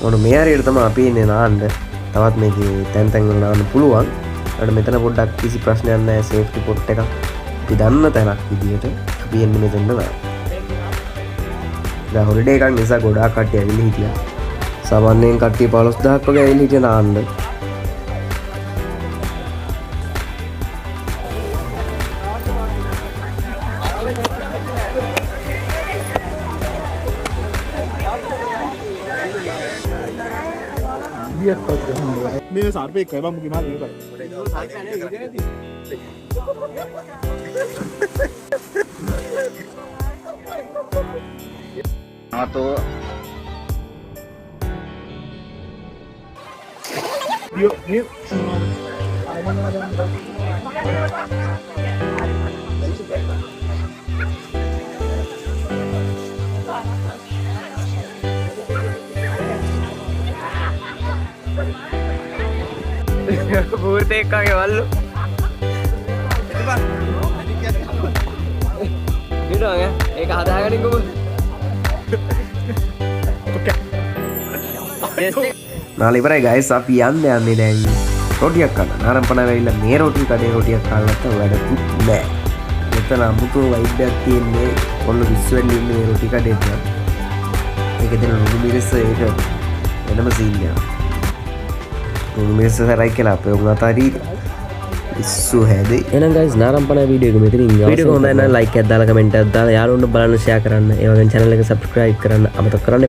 මොන මේ හරියට තමයි අපි ඉන්නේ නාන්න. තවත් මේකේ තැන් තැන් වල නාන්න පුළුවන්. ඒකට මෙතන පොඩ්ඩක් කිසි ප්‍රශ්නයක් නැහැ සේෆ්ටි පොට් එකක්. අපි දන්න තැනක් විදියට අපි එන්නේ මෙතෙන්ද තමයි. දැන් හොලිඩේ එකක් නිසා ගොඩාක් කට්ටිය ඇවිල්ලා හිටියා. සාමාන්‍යයෙන් කට්ටිය 15000ක් වගේ ඇවිල්ලා හිටියා නාන්න. මේ සර්පෙක් කයි බම්බුගේ මාළේ මේක. ආතෝ યો මේ පූර්තේ එක්කගේ වල්ලු ගිඩුවගේ ඒක හදාගනින් කොම නාල ඉවරයි ගයිස් අපි යන්නේ දැන් රොටියක් කන්න නාරම්පන වෙයිලා මේ රොටි කඩේ රොටියක් කන්න නැත්නම් වැඩකුත් නෑ මෙතන අමුතු වයිඩ්යක් තියෙන්නේ ඔන්න විශ්වෙන් ඉන්නේ මේ රොටි කඩේට ඒක දෙන නුඩු මිරිස් ඒක වෙනම සීන් එකක් නුඩු මිරිස් සරයි කියලා අපේ උන් අතාරී ඉස්සු හැදේ එහෙනම් ගයිස් නාරම්පන වීඩියෝ එක මෙතනින් ඉවරයි වීඩියෝ එක හොඳයි නම් ලයික් එකක් දාලා කමෙන්ට් එකක් දාලා යාළුවන්ට බලන්න ෂෙයා කරන්න ඒ වගේම channel එක subscribe කරන්න අමතක කරන්න